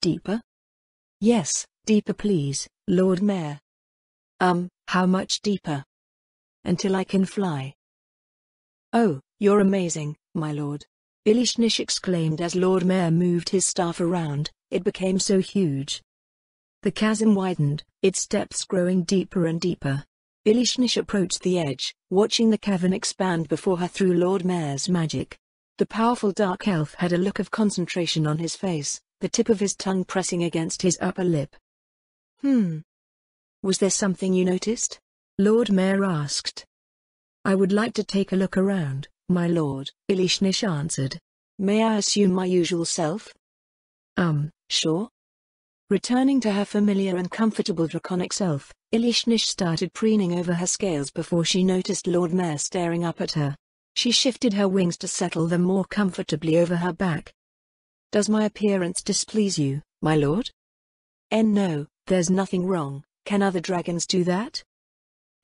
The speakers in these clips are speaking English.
Deeper? Yes, deeper please, Lord Mayor. How much deeper? Until I can fly. Oh, you're amazing, my lord. Ilishnish exclaimed as Lord Mayor moved his staff around. It became so huge. The chasm widened, its depths growing deeper and deeper. Ilishnish approached the edge, watching the cavern expand before her through Lord Mayor's magic. The powerful dark elf had a look of concentration on his face, the tip of his tongue pressing against his upper lip. Was there something you noticed? Lord Mayor asked. I would like to take a look around, my lord, Ilishnish answered. May I assume my usual self? Sure. Returning to her familiar and comfortable draconic self, Ilishnish started preening over her scales before she noticed Lord Mayor staring up at her. She shifted her wings to settle them more comfortably over her back. Does my appearance displease you, my lord? No, there's nothing wrong. Can other dragons do that?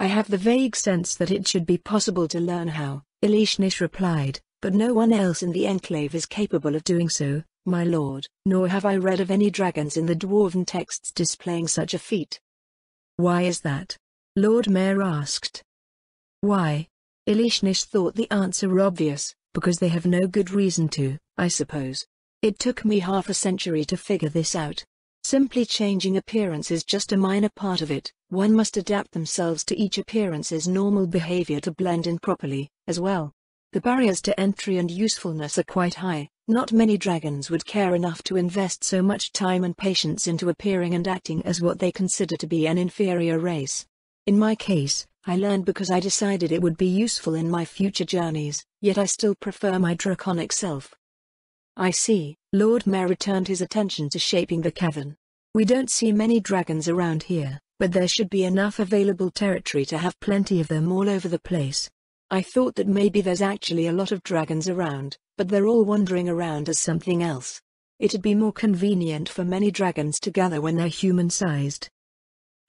I have the vague sense that it should be possible to learn how, Ilishnish replied, but no one else in the enclave is capable of doing so, my lord, nor have I read of any dragons in the dwarven texts displaying such a feat. Why is that? Lord Mayor asked. Why? Ilishnish thought the answer obvious, because they have no good reason to, I suppose. It took me half a century to figure this out. Simply changing appearance is just a minor part of it. One must adapt themselves to each appearance's normal behavior to blend in properly, as well. The barriers to entry and usefulness are quite high. Not many dragons would care enough to invest so much time and patience into appearing and acting as what they consider to be an inferior race. In my case, I learned because I decided it would be useful in my future journeys, yet I still prefer my draconic self. I see. Lord Mayor returned his attention to shaping the cavern. We don't see many dragons around here, but there should be enough available territory to have plenty of them all over the place. I thought that maybe there's actually a lot of dragons around, but they're all wandering around as something else. It'd be more convenient for many dragons to gather when they're human-sized.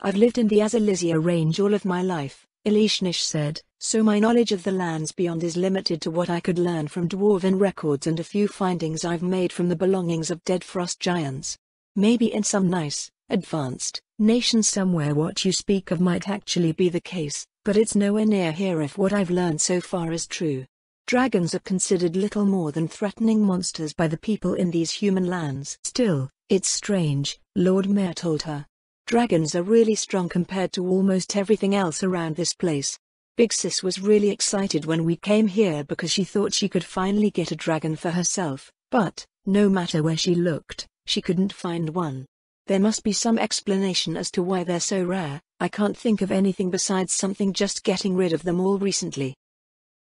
I've lived in the Azalizia range all of my life, Ilishnish said, so my knowledge of the lands beyond is limited to what I could learn from dwarven records and a few findings I've made from the belongings of dead frost giants. Maybe in some nice, advanced nation somewhere what you speak of might actually be the case, but it's nowhere near here if what I've learned so far is true. Dragons are considered little more than threatening monsters by the people in these human lands. Still, it's strange, Lord Mayor told her. Dragons are really strong compared to almost everything else around this place. Big Sis was really excited when we came here because she thought she could finally get a dragon for herself, but, no matter where she looked, she couldn't find one. There must be some explanation as to why they're so rare. I can't think of anything besides something just getting rid of them all recently.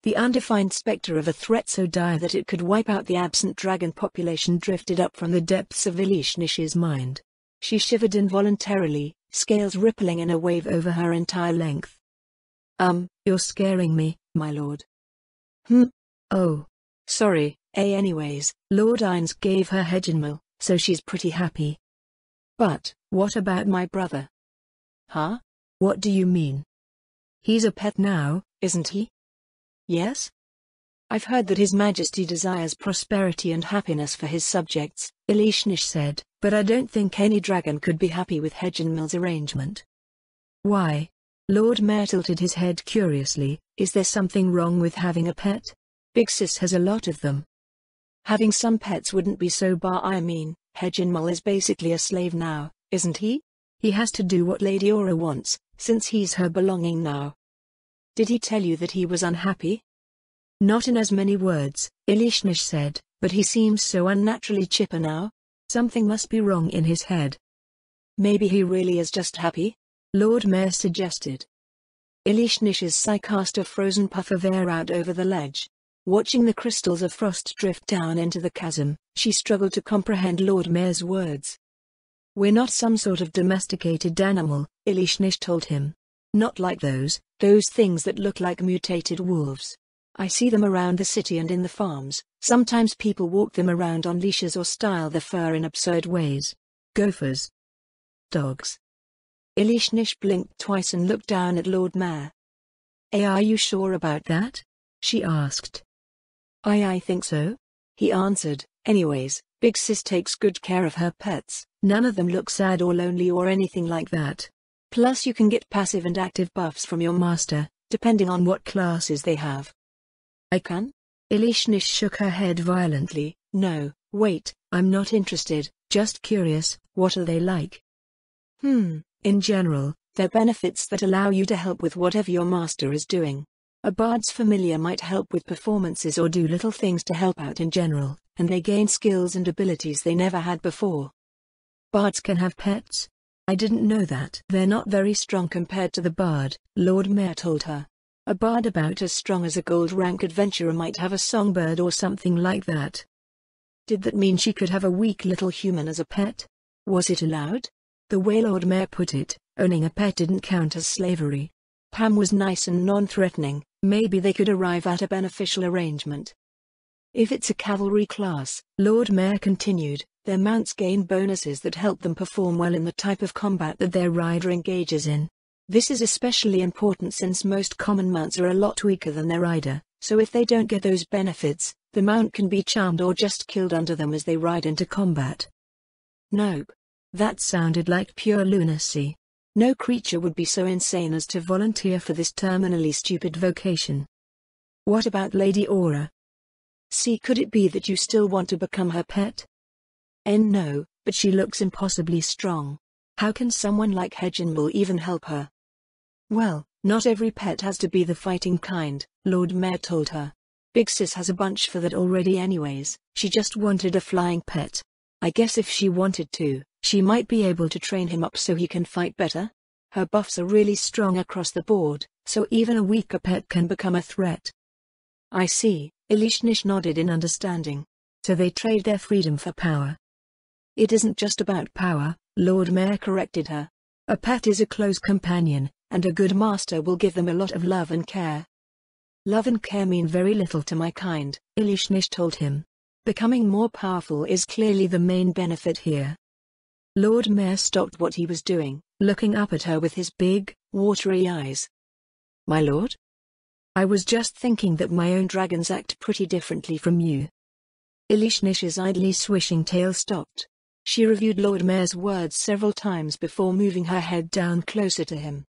The undefined specter of a threat so dire that it could wipe out the absent dragon population drifted up from the depths of Ilishnish's mind. She shivered involuntarily, scales rippling in a wave over her entire length. You're scaring me, my lord. Oh. Sorry, anyways, Lord Ines gave her hegemony, so she's pretty happy. But, what about my brother? Huh? What do you mean? He's a pet now, isn't he? Yes? I've heard that His Majesty desires prosperity and happiness for his subjects, Ilishnish said, but I don't think any dragon could be happy with Hegemil's arrangement. Why? Lord Mayor tilted his head curiously. Is there something wrong with having a pet? Big Sis has a lot of them. Having some pets wouldn't be so I mean, Hegemil is basically a slave now, isn't he? He has to do what Lady Aura wants, since he's her belonging now. Did he tell you that he was unhappy? Not in as many words, Ilishnish said, but he seems so unnaturally chipper now. Something must be wrong in his head. Maybe he really is just happy? Lord Mayor suggested. Ilishnish's sigh cast a frozen puff of air out over the ledge. Watching the crystals of frost drift down into the chasm, she struggled to comprehend Lord Mayor's words. We're not some sort of domesticated animal, Ilishnish told him. Not like those things that look like mutated wolves. I see them around the city and in the farms. Sometimes people walk them around on leashes or style their fur in absurd ways. Gophers. Dogs. Ilishnish blinked twice and looked down at Lord Mayor. Are you sure about that? She asked. I think so. He answered, Anyways, Big Sis takes good care of her pets. None of them look sad or lonely or anything like that. Plus you can get passive and active buffs from your master, depending on what classes they have. I can? Elishnish shook her head violently. No, wait, I'm not interested, just curious, what are they like? In general, they're benefits that allow you to help with whatever your master is doing. A bard's familiar might help with performances or do little things to help out in general, and they gain skills and abilities they never had before. Bards can have pets? I didn't know that. They're not very strong compared to the bard, Lord Mayor told her. A bard about as strong as a gold rank adventurer might have a songbird or something like that. Did that mean she could have a weak little human as a pet? Was it allowed? The way Lord Mayor put it, owning a pet didn't count as slavery. Pam was nice and non-threatening, maybe they could arrive at a beneficial arrangement. If it's a cavalry class, Lord Mayor continued, their mounts gain bonuses that help them perform well in the type of combat that their rider engages in. This is especially important since most common mounts are a lot weaker than their rider, so if they don't get those benefits, the mount can be charmed or just killed under them as they ride into combat. Nope. That sounded like pure lunacy. No creature would be so insane as to volunteer for this terminally stupid vocation. What about Lady Aura? See, could it be that you still want to become her pet? No, but she looks impossibly strong. How can someone like Hedgenbull even help her? Well, not every pet has to be the fighting kind, Lord Mayor told her. Big Sis has a bunch for that already anyways, she just wanted a flying pet. I guess if she wanted to, she might be able to train him up so he can fight better. Her buffs are really strong across the board, so even a weaker pet can become a threat. I see, Elishnish nodded in understanding. So they trade their freedom for power. It isn't just about power, Lord Mayor corrected her. A pet is a close companion, and a good master will give them a lot of love and care. Love and care mean very little to my kind, Elishnish told him. Becoming more powerful is clearly the main benefit here. Lord Mayor stopped what he was doing, looking up at her with his big, watery eyes. My lord? I was just thinking that my own dragons act pretty differently from you. Elishnish's idly swishing tail stopped. She reviewed Lord Mayor's words several times before moving her head down closer to him.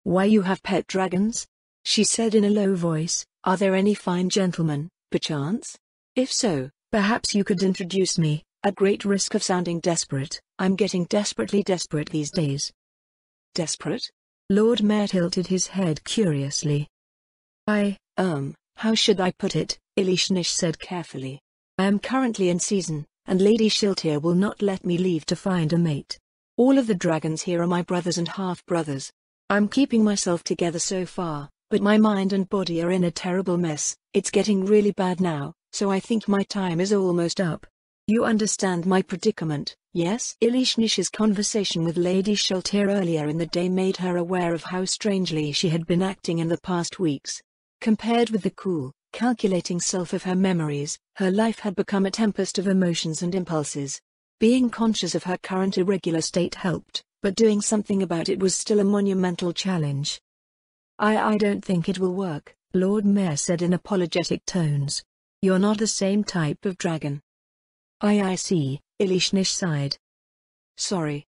Why, you have pet dragons? She said in a low voice. Are there any fine gentlemen, perchance? If so, perhaps you could introduce me. At great risk of sounding desperate, I'm getting desperately desperate these days. Desperate? Lord Mayor tilted his head curiously. How should I put it? Elishnish said carefully. I am currently in season, and Lady Shiltir will not let me leave to find a mate. All of the dragons here are my brothers and half-brothers. I'm keeping myself together so far, but my mind and body are in a terrible mess. It's getting really bad now, so I think my time is almost up. You understand my predicament, yes? Elishnish's conversation with Lady Shiltir earlier in the day made her aware of how strangely she had been acting in the past weeks. Compared with the cool, calculating self of her memories, her life had become a tempest of emotions and impulses. Being conscious of her current irregular state helped, but doing something about it was still a monumental challenge. I don't think it will work, Lord Mayor said in apologetic tones. You're not the same type of dragon. I see, Elishnish sighed. Sorry.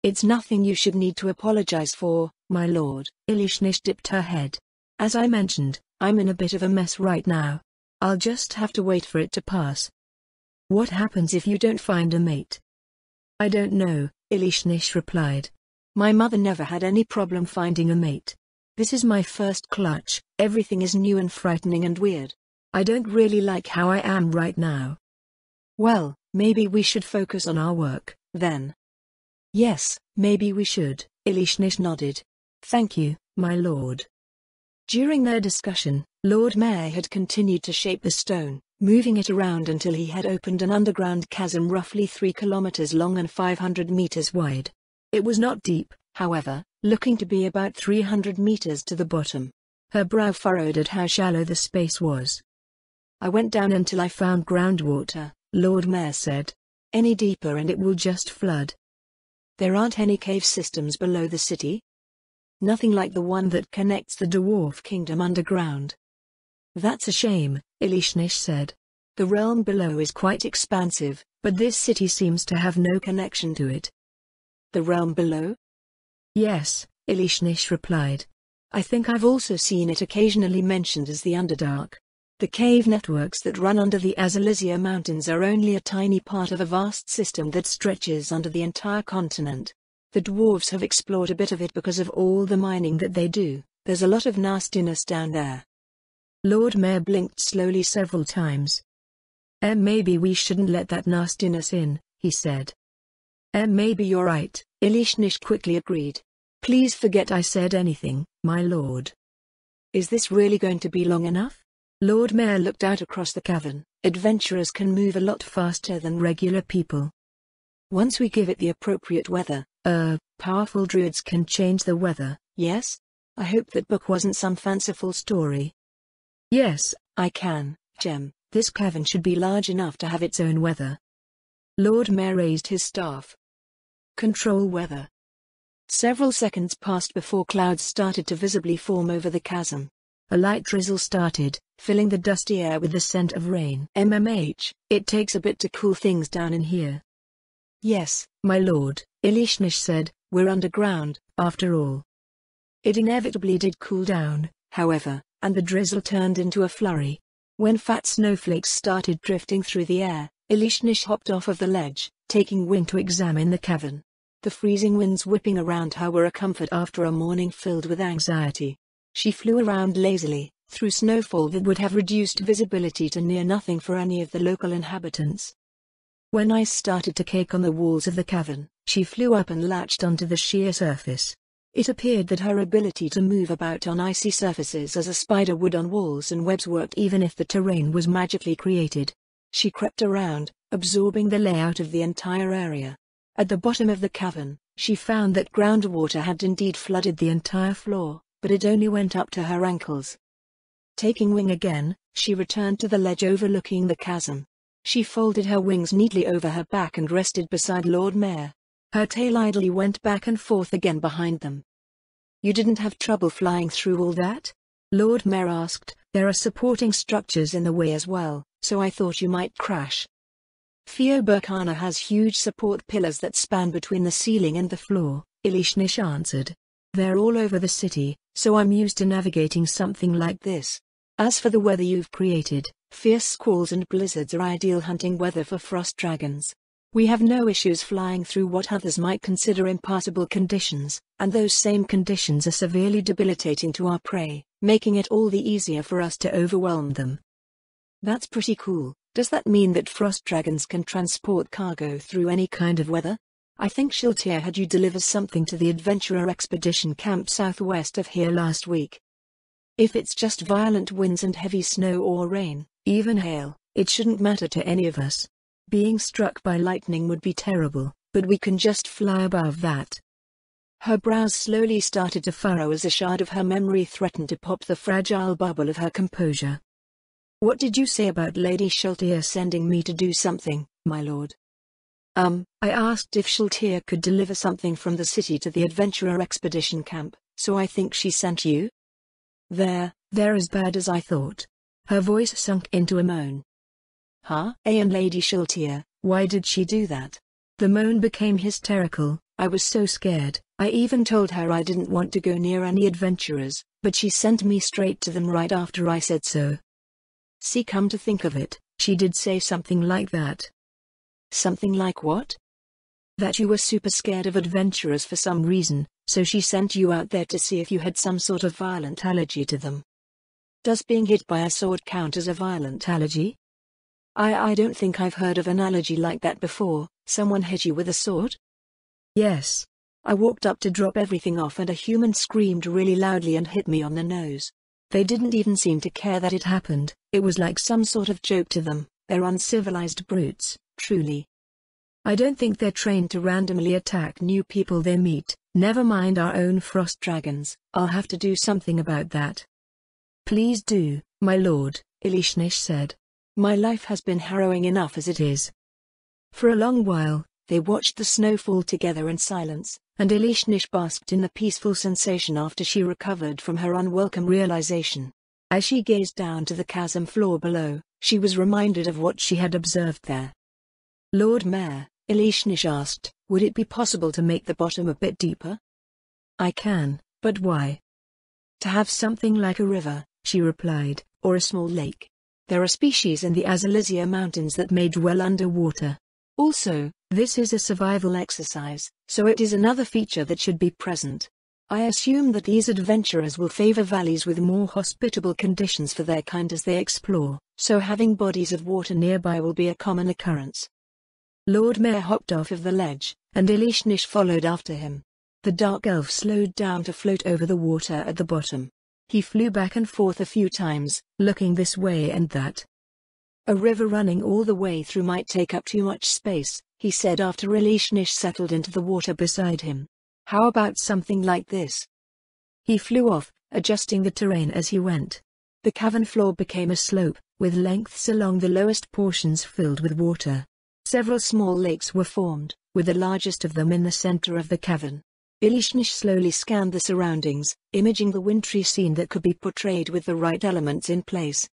It's nothing you should need to apologize for, my lord. Elishnish dipped her head. As I mentioned, I'm in a bit of a mess right now. I'll just have to wait for it to pass. What happens if you don't find a mate? I don't know, Elishnish replied. My mother never had any problem finding a mate. This is my first clutch, everything is new and frightening and weird. I don't really like how I am right now. Well, maybe we should focus on our work, then. Yes, maybe we should, Elishnish nodded. Thank you, my lord. During their discussion, Lord Mayor had continued to shape the stone, moving it around until he had opened an underground chasm roughly 3 kilometers long and 500 meters wide. It was not deep, however, looking to be about 300 meters to the bottom. Her brow furrowed at how shallow the space was. I went down until I found groundwater, Lord Mayor said. Any deeper and it will just flood. There aren't any cave systems below the city? Nothing like the one that connects the Dwarf Kingdom underground. That's a shame, Elishnish said. The realm below is quite expansive, but this city seems to have no connection to it. The realm below? Yes, Ilishnish replied. I think I've also seen it occasionally mentioned as the Underdark. The cave networks that run under the Azalisia Mountains are only a tiny part of a vast system that stretches under the entire continent. The dwarves have explored a bit of it because of all the mining that they do. There's a lot of nastiness down there. Lord Mayor blinked slowly several times. Maybe we shouldn't let that nastiness in, he said. Maybe you're right, Ilishnish quickly agreed. Please forget I said anything, my lord. Is this really going to be long enough? Lord Mayor looked out across the cavern. Adventurers can move a lot faster than regular people. Once we give it the appropriate weather, powerful druids can change the weather, yes? I hope that book wasn't some fanciful story. Yes, I can, Gem. This cavern should be large enough to have its own weather. Lord Mayor raised his staff. Control weather. Several seconds passed before clouds started to visibly form over the chasm. A light drizzle started, filling the dusty air with the scent of rain. It takes a bit to cool things down in here. Yes, my lord, Ilishnish said, we're underground, after all. It inevitably did cool down, however, and the drizzle turned into a flurry. When fat snowflakes started drifting through the air, Ilishnish hopped off of the ledge, taking wing to examine the cavern. The freezing winds whipping around her were a comfort after a morning filled with anxiety. She flew around lazily, through snowfall that would have reduced visibility to near nothing for any of the local inhabitants. When ice started to cake on the walls of the cavern, she flew up and latched onto the sheer surface. It appeared that her ability to move about on icy surfaces as a spider would on walls and webs worked even if the terrain was magically created. She crept around, absorbing the layout of the entire area. At the bottom of the cavern, she found that groundwater had indeed flooded the entire floor, but it only went up to her ankles. Taking wing again, she returned to the ledge overlooking the chasm. She folded her wings neatly over her back and rested beside Lord Mayor. Her tail idly went back and forth again behind them. You didn't have trouble flying through all that? Lord Mayor asked. There are supporting structures in the way as well, so I thought you might crash. Burkhana has huge support pillars that span between the ceiling and the floor, Ilishnish answered. They're all over the city, so I'm used to navigating something like this. As for the weather you've created, fierce squalls and blizzards are ideal hunting weather for frost dragons. We have no issues flying through what others might consider impassable conditions, and those same conditions are severely debilitating to our prey, making it all the easier for us to overwhelm them. That's pretty cool. Does that mean that frost dragons can transport cargo through any kind of weather? I think Shiltir had you deliver something to the adventurer expedition camp southwest of here last week. If it's just violent winds and heavy snow or rain, even hail, it shouldn't matter to any of us. Being struck by lightning would be terrible, but we can just fly above that. Her brows slowly started to furrow as a shard of her memory threatened to pop the fragile bubble of her composure. What did you say about Lady Shiltir sending me to do something, my lord? I asked if Shiltir could deliver something from the city to the adventurer expedition camp, so I think she sent you? They're as bad as I thought. Her voice sunk into a moan. Huh? And Lady Shiltir, why did she do that? The moan became hysterical. I was so scared. I even told her I didn't want to go near any adventurers, but she sent me straight to them right after I said so. See, come to think of it, she did say something like that. Something like what? That you were super scared of adventurers for some reason, so she sent you out there to see if you had some sort of violent allergy to them. Does being hit by a sword count as a violent allergy? I don't think I've heard of an allergy like that before. Someone hit you with a sword? Yes. I walked up to drop everything off and a human screamed really loudly and hit me on the nose. They didn't even seem to care that it happened. It was like some sort of joke to them. They're uncivilized brutes, truly. I don't think they're trained to randomly attack new people they meet, never mind our own frost dragons. I'll have to do something about that. Please do, my lord, Ilishnish said. My life has been harrowing enough as it is. For a long while, they watched the snow fall together in silence, and Ilishnish basked in the peaceful sensation after she recovered from her unwelcome realization. As she gazed down to the chasm floor below, she was reminded of what she had observed there. Lord Mayor, Elishnish asked, would it be possible to make the bottom a bit deeper? I can, but why? To have something like a river, she replied, or a small lake. There are species in the Azalisia Mountains that may dwell underwater. Also, this is a survival exercise, so it is another feature that should be present. I assume that these adventurers will favor valleys with more hospitable conditions for their kind as they explore, so having bodies of water nearby will be a common occurrence. Lord Mayor hopped off of the ledge, and Elishnish followed after him. The dark elf slowed down to float over the water at the bottom. He flew back and forth a few times, looking this way and that. A river running all the way through might take up too much space, he said after Elishnish settled into the water beside him. How about something like this? He flew off, adjusting the terrain as he went. The cavern floor became a slope, with lengths along the lowest portions filled with water. Several small lakes were formed, with the largest of them in the center of the cavern. Elishnish slowly scanned the surroundings, imaging the wintry scene that could be portrayed with the right elements in place.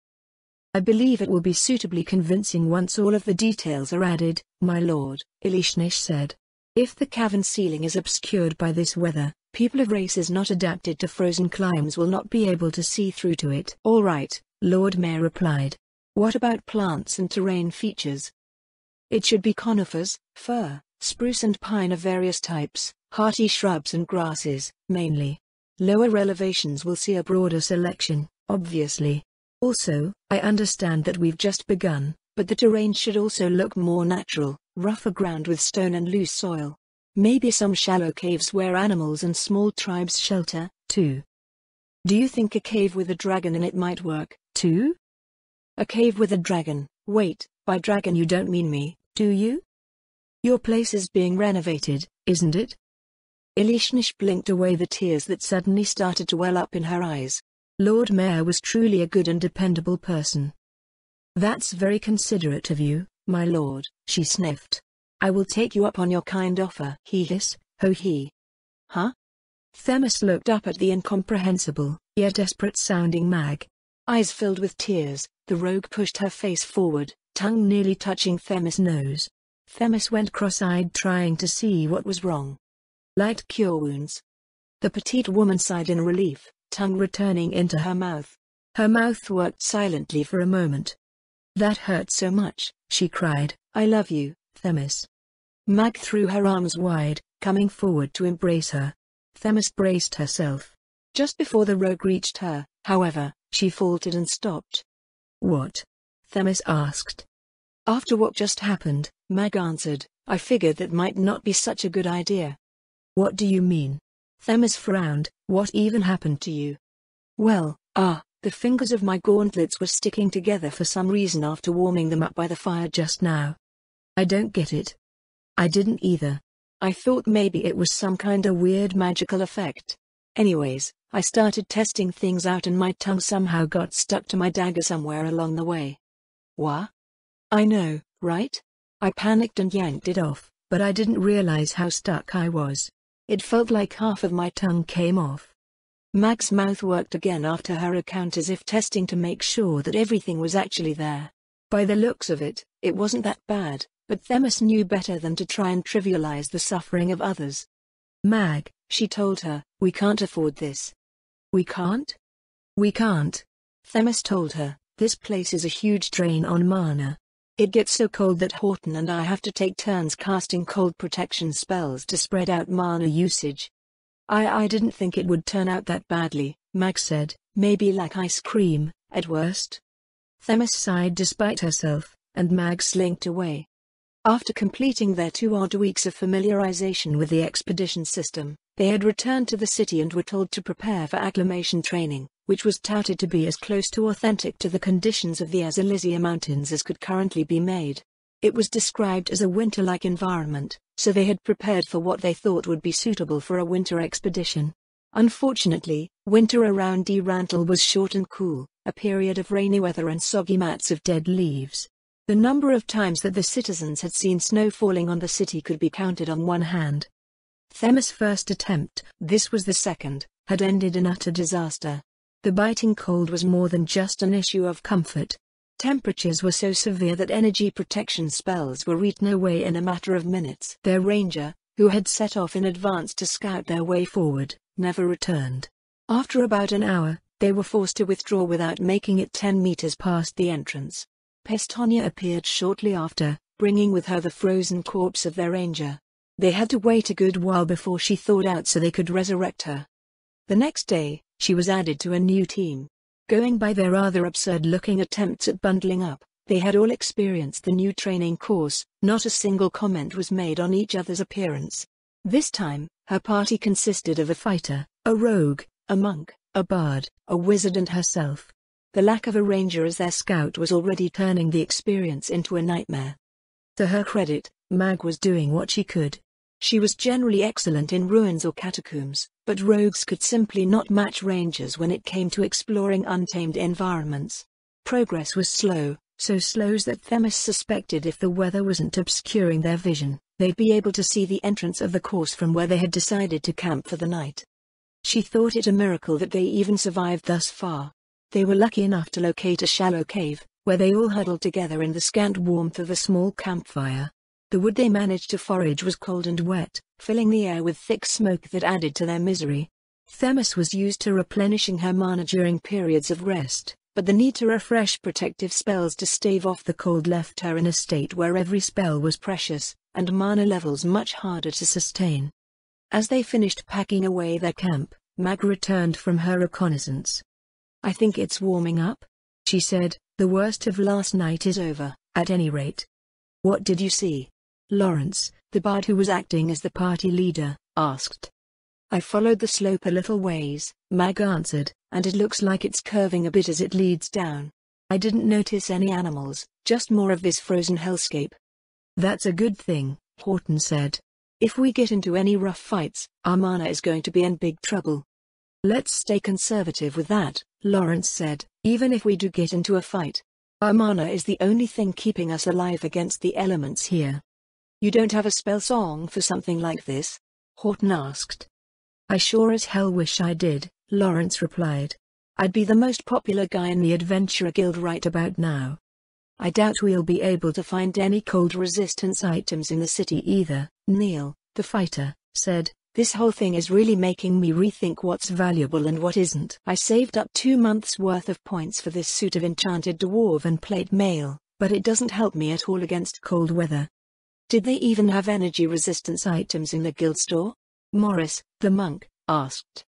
I believe it will be suitably convincing once all of the details are added, my lord, Elishnish said. If the cavern ceiling is obscured by this weather, people of races not adapted to frozen climes will not be able to see through to it. All right, Lord Mayor replied. What about plants and terrain features? It should be conifers, fir, spruce and pine of various types, hardy shrubs and grasses, mainly. Lower elevations will see a broader selection, obviously. Also, I understand that we've just begun, but the terrain should also look more natural, rougher ground with stone and loose soil. Maybe some shallow caves where animals and small tribes shelter, too. Do you think a cave with a dragon in it might work, too? A cave with a dragon? Wait, by dragon you don't mean me, do you? Your place is being renovated, isn't it? Elishnish blinked away the tears that suddenly started to well up in her eyes. Lord Mayor was truly a good and dependable person. That's very considerate of you, my lord, she sniffed. I will take you up on your kind offer. He hiss, ho he. Huh? Themis looked up at the incomprehensible, yet desperate-sounding Mag. Eyes filled with tears, the rogue pushed her face forward, tongue nearly touching Themis' nose. Themis went cross-eyed trying to see what was wrong. Light cure wounds. The petite woman sighed in relief, tongue returning into her mouth. Her mouth worked silently for a moment. That hurt so much, she cried. I love you, Themis. Mag threw her arms wide, coming forward to embrace her. Themis braced herself. Just before the rogue reached her, however, she faltered and stopped. What? Themis asked. After what just happened, Mag answered, I figured that might not be such a good idea. What do you mean? Themis frowned. What even happened to you? Well, the fingers of my gauntlets were sticking together for some reason after warming them up by the fire just now. I don't get it. I didn't either. I thought maybe it was some kinda weird magical effect. Anyways, I started testing things out and my tongue somehow got stuck to my dagger somewhere along the way. What? I know, right? I panicked and yanked it off, but I didn't realize how stuck I was. It felt like half of my tongue came off. Mag's mouth worked again after her account as if testing to make sure that everything was actually there. By the looks of it, it wasn't that bad, but Themis knew better than to try and trivialize the suffering of others. Mag, she told her, we can't afford this. We can't? We can't. Themis told her, this place is a huge drain on mana. It gets so cold that Horton and I have to take turns casting cold protection spells to spread out mana usage. I didn't think it would turn out that badly, Mag said, maybe like ice cream, at worst. Themis sighed despite herself, and Mag slinked away. After completing their 2 odd weeks of familiarization with the expedition system, they had returned to the city and were told to prepare for acclimation training, which was touted to be as close to authentic to the conditions of the Azalisia Mountains as could currently be made. It was described as a winter-like environment, so they had prepared for what they thought would be suitable for a winter expedition. Unfortunately, winter around Rantel was short and cool, a period of rainy weather and soggy mats of dead leaves. The number of times that the citizens had seen snow falling on the city could be counted on one hand. Themis' first attempt, this was the second, had ended in utter disaster. The biting cold was more than just an issue of comfort. Temperatures were so severe that energy protection spells were eaten away in a matter of minutes. Their ranger, who had set off in advance to scout their way forward, never returned. After about an hour, they were forced to withdraw without making it 10 meters past the entrance. Pestonia appeared shortly after, bringing with her the frozen corpse of their ranger. They had to wait a good while before she thawed out so they could resurrect her. The next day, she was added to a new team. Going by their rather absurd-looking attempts at bundling up, they had all experienced the new training course. Not a single comment was made on each other's appearance. This time, her party consisted of a fighter, a rogue, a monk, a bard, a wizard and herself. The lack of a ranger as their scout was already turning the experience into a nightmare. To her credit, Mag was doing what she could. She was generally excellent in ruins or catacombs, but rogues could simply not match rangers when it came to exploring untamed environments. Progress was slow, so slow that Themis suspected if the weather wasn't obscuring their vision, they'd be able to see the entrance of the course from where they had decided to camp for the night. She thought it a miracle that they even survived thus far. They were lucky enough to locate a shallow cave, where they all huddled together in the scant warmth of a small campfire. The wood they managed to forage was cold and wet, filling the air with thick smoke that added to their misery. Themis was used to replenishing her mana during periods of rest, but the need to refresh protective spells to stave off the cold left her in a state where every spell was precious, and mana levels much harder to sustain. As they finished packing away their camp, Mag returned from her reconnaissance. "I think it's warming up," she said. "The worst of last night is over, at any rate." "What did you see?" Lawrence, the bard who was acting as the party leader, asked. "I followed the slope a little ways," Mag answered, "and it looks like it's curving a bit as it leads down. I didn't notice any animals, just more of this frozen hellscape." "That's a good thing," Horton said. "If we get into any rough fights, our mana is going to be in big trouble." "Let's stay conservative with that," Lawrence said. "Even if we do get into a fight, our mana is the only thing keeping us alive against the elements here." "You don't have a spell song for something like this?" Horton asked. "I sure as hell wish I did," Lawrence replied. "I'd be the most popular guy in the Adventurer Guild right about now." "I doubt we'll be able to find any cold resistance items in the city either," Neil, the fighter, said. "This whole thing is really making me rethink what's valuable and what isn't. I saved up 2 months' worth of points for this suit of enchanted dwarven plate mail, but it doesn't help me at all against cold weather." "Did they even have energy resistance items in the guild store?" Morris, the monk, asked.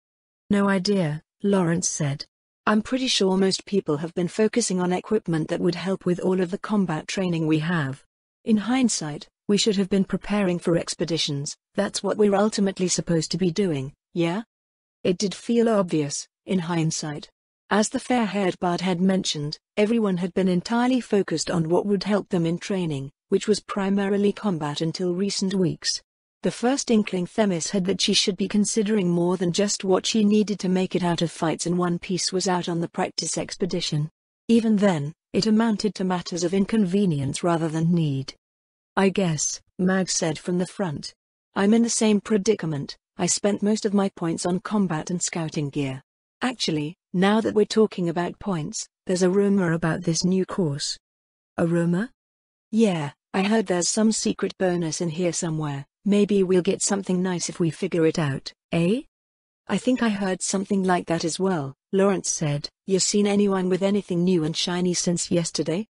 "No idea," Lawrence said. "I'm pretty sure most people have been focusing on equipment that would help with all of the combat training we have. In hindsight, we should have been preparing for expeditions. That's what we're ultimately supposed to be doing, yeah?" It did feel obvious, in hindsight. As the fair-haired bard had mentioned, everyone had been entirely focused on what would help them in training, which was primarily combat until recent weeks. The first inkling Themis had that she should be considering more than just what she needed to make it out of fights in one piece was out on the practice expedition. Even then, it amounted to matters of inconvenience rather than need. "I guess," Mag said from the front. "I'm in the same predicament. I spent most of my points on combat and scouting gear. Actually, now that we're talking about points, there's a rumor about this new course." "A rumor?" "Yeah, I heard there's some secret bonus in here somewhere. Maybe we'll get something nice if we figure it out, eh?" "I think I heard something like that as well," Lawrence said. "You seen anyone with anything new and shiny since yesterday?"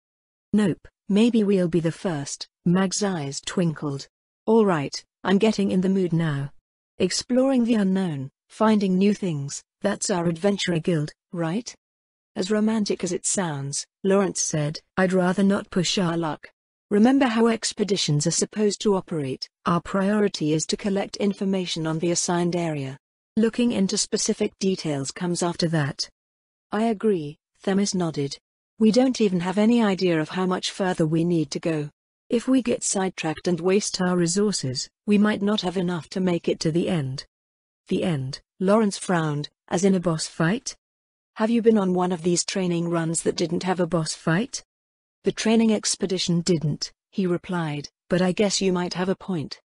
"Nope, maybe we'll be the first." Mag's eyes twinkled. "All right, I'm getting in the mood now. Exploring the unknown, finding new things, that's our adventurer guild, right?" "As romantic as it sounds," Lawrence said, "I'd rather not push our luck. Remember how expeditions are supposed to operate. Our priority is to collect information on the assigned area. Looking into specific details comes after that." "I agree," Themis nodded. "We don't even have any idea of how much further we need to go. If we get sidetracked and waste our resources, we might not have enough to make it to the end." "The end?" Lawrence frowned. "As in a boss fight?" "Have you been on one of these training runs that didn't have a boss fight?" "The training expedition didn't," he replied, "but I guess you might have a point."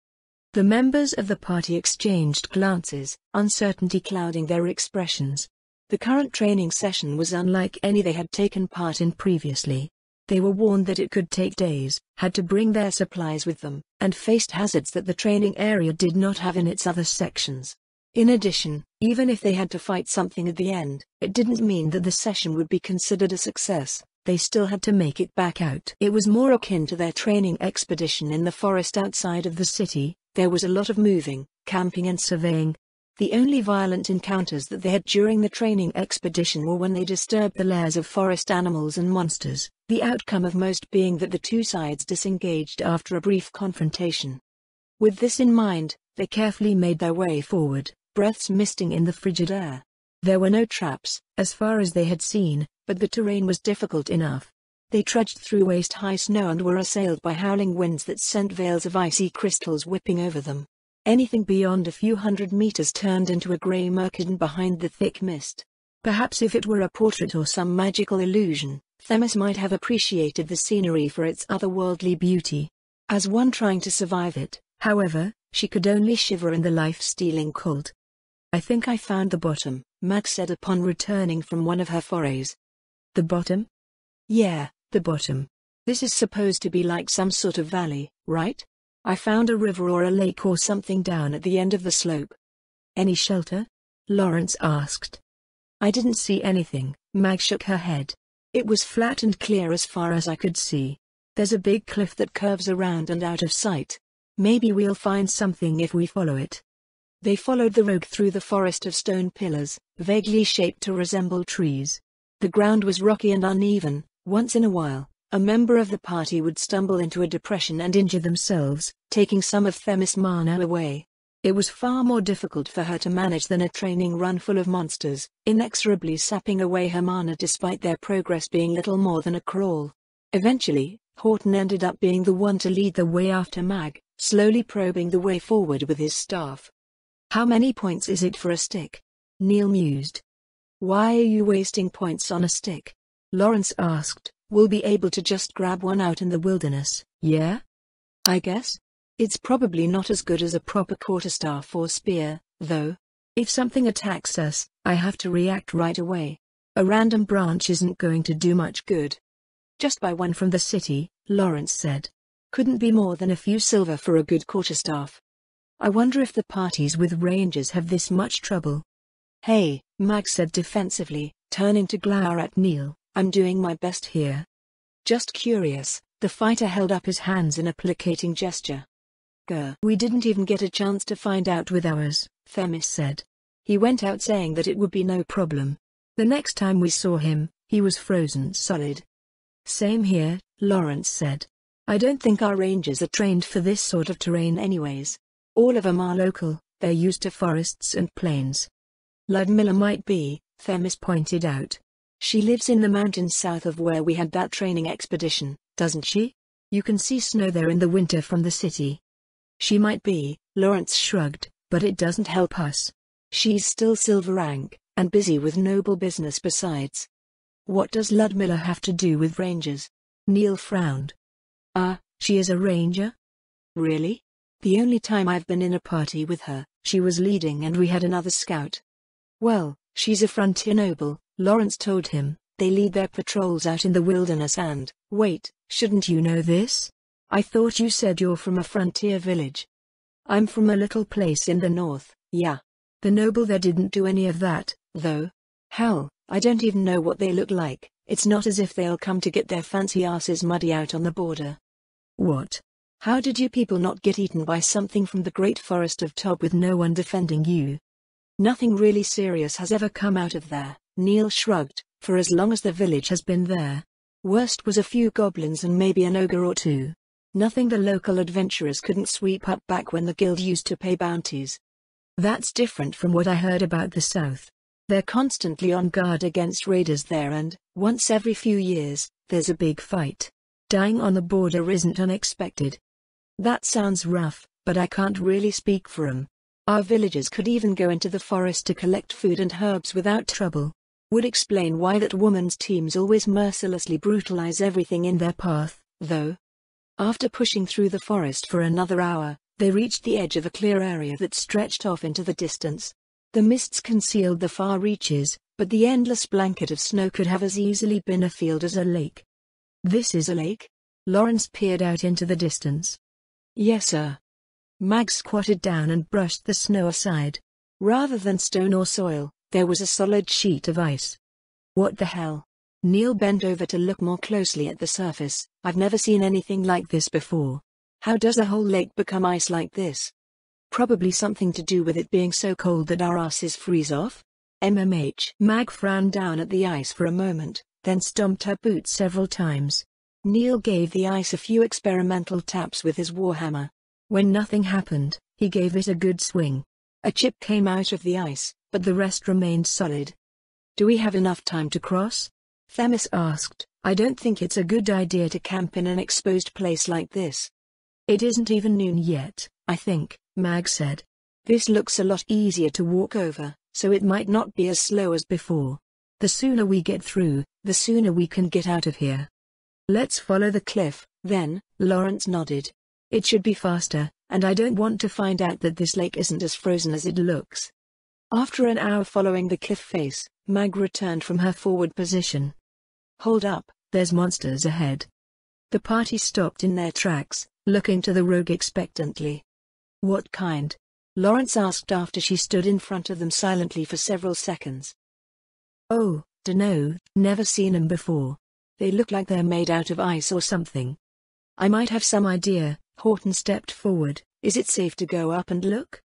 The members of the party exchanged glances, uncertainty clouding their expressions. The current training session was unlike any they had taken part in previously. They were warned that it could take days, had to bring their supplies with them, and faced hazards that the training area did not have in its other sections. In addition, even if they had to fight something at the end, it didn't mean that the session would be considered a success. They still had to make it back out. It was more akin to their training expedition in the forest outside of the city. There was a lot of moving, camping and surveying. The only violent encounters that they had during the training expedition were when they disturbed the lairs of forest animals and monsters, the outcome of most being that the two sides disengaged after a brief confrontation. With this in mind, they carefully made their way forward, breaths misting in the frigid air. There were no traps, as far as they had seen, but the terrain was difficult enough. They trudged through waist-high snow and were assailed by howling winds that sent veils of icy crystals whipping over them. Anything beyond a few hundred meters turned into a grey murkidon behind the thick mist. Perhaps if it were a portrait or some magical illusion, Themis might have appreciated the scenery for its otherworldly beauty. As one trying to survive it, however, she could only shiver in the life-stealing cold. "I think I found the bottom," Mag said upon returning from one of her forays. "The bottom?" "Yeah, the bottom. This is supposed to be like some sort of valley, right? I found a river or a lake or something down at the end of the slope." "Any shelter?" Lawrence asked. "I didn't see anything," Mag shook her head. "It was flat and clear as far as I could see. There's a big cliff that curves around and out of sight. Maybe we'll find something if we follow it." They followed the road through the forest of stone pillars, vaguely shaped to resemble trees. The ground was rocky and uneven. Once in a while, a member of the party would stumble into a depression and injure themselves, taking some of Themis' mana away. It was far more difficult for her to manage than a training run full of monsters, inexorably sapping away her mana despite their progress being little more than a crawl. Eventually, Horton ended up being the one to lead the way after Mag, slowly probing the way forward with his staff. "How many points is it for a stick?" Neil mused. "Why are you wasting points on a stick?" Lawrence asked. "We'll be able to just grab one out in the wilderness, yeah? I guess. It's probably not as good as a proper quarterstaff or spear, though. If something attacks us, I have to react right away. A random branch isn't going to do much good." "Just buy one from the city," Lawrence said. "Couldn't be more than a few silver for a good quarterstaff." "I wonder if the parties with rangers have this much trouble." "Hey," Mag said defensively, turning to glower at Neil, "I'm doing my best here." "Just curious," the fighter held up his hands in a placating gesture. "Grr. We didn't even get a chance to find out with ours," Themis said. "He went out saying that it would be no problem. The next time we saw him, he was frozen solid." "Same here," Lawrence said. "I don't think our rangers are trained for this sort of terrain anyways. All of them are local, they're used to forests and plains." "Ludmilla might be," Themis pointed out. "She lives in the mountains south of where we had that training expedition, doesn't she? You can see snow there in the winter from the city." "She might be," Lawrence shrugged, "but it doesn't help us. She's still silver rank, and busy with noble business besides." "What does Ludmilla have to do with rangers?" Neil frowned. She is a ranger?" "Really? The only time I've been in a party with her, she was leading and we had another scout." "Well, she's a frontier noble," Lawrence told him. "They lead their patrols out in the wilderness and, wait, shouldn't you know this? I thought you said you're from a frontier village." "I'm from a little place in the north, yeah. The noble there didn't do any of that, though. Hell, I don't even know what they look like. It's not as if they'll come to get their fancy asses muddy out on the border." "What? How did you people not get eaten by something from the great forest of Tob with no one defending you?" "Nothing really serious has ever come out of there," Neil shrugged, "for as long as the village has been there. Worst was a few goblins and maybe an ogre or two. Nothing the local adventurers couldn't sweep up back when the guild used to pay bounties." "That's different from what I heard about the south. They're constantly on guard against raiders there and, once every few years, there's a big fight. Dying on the border isn't unexpected." "That sounds rough, but I can't really speak for 'em. Our villagers could even go into the forest to collect food and herbs without trouble. Would explain why that woman's teams always mercilessly brutalize everything in their path, though." After pushing through the forest for another hour, they reached the edge of a clear area that stretched off into the distance. The mists concealed the far reaches, but the endless blanket of snow could have as easily been a field as a lake. "This is a lake?" Lawrence peered out into the distance. "Yes, sir." Mag squatted down and brushed the snow aside. Rather than stone or soil, there was a solid sheet of ice. "What the hell?" Neil bent over to look more closely at the surface. "I've never seen anything like this before. How does a whole lake become ice like this?" "Probably something to do with it being so cold that our asses freeze off." Mag frowned down at the ice for a moment, then stomped her boots several times. Neil gave the ice a few experimental taps with his warhammer. When nothing happened, he gave it a good swing. A chip came out of the ice, but the rest remained solid. "Do we have enough time to cross?" Themis asked. "I don't think it's a good idea to camp in an exposed place like this." "It isn't even noon yet, I think," Mag said. "This looks a lot easier to walk over, so it might not be as slow as before. The sooner we get through, the sooner we can get out of here." "Let's follow the cliff, then," Lawrence nodded. "It should be faster, and I don't want to find out that this lake isn't as frozen as it looks." After an hour following the cliff face, Mag returned from her forward position. "Hold up, there's monsters ahead." The party stopped in their tracks, looking to the rogue expectantly. "What kind?" Lawrence asked after she stood in front of them silently for several seconds. "Oh, dunno, never seen 'em before. They look like they're made out of ice or something." "I might have some idea." Horton stepped forward. "Is it safe to go up and look?"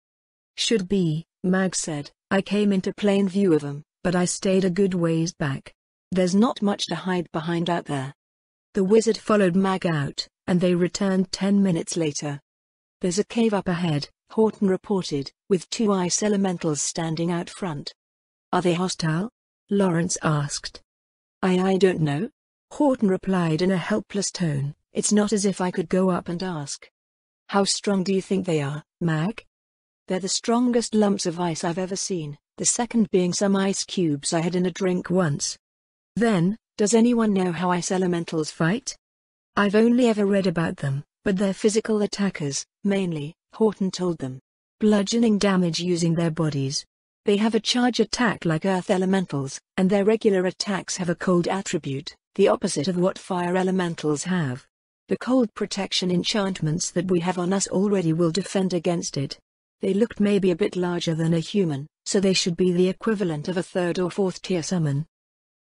"Should be," Mag said. "I came into plain view of 'em, but I stayed a good ways back. There's not much to hide behind out there." The wizard followed Mag out, and they returned 10 minutes later. "There's a cave up ahead," Horton reported, with 2 ice elementals standing out front. "Are they hostile?" Lawrence asked. I don't know," Horton replied in a helpless tone. "It's not as if I could go up and ask." "How strong do you think they are, Mag?" "They're the strongest lumps of ice I've ever seen, the second being some ice cubes I had in a drink once." "Then, does anyone know how ice elementals fight?" "I've only ever read about them, but they're physical attackers, mainly," Horton told them. "Bludgeoning damage using their bodies. They have a charge attack like earth elementals, and their regular attacks have a cold attribute, the opposite of what fire elementals have. The cold protection enchantments that we have on us already will defend against it. They looked maybe a bit larger than a human, so they should be the equivalent of a 3rd or 4th tier summon."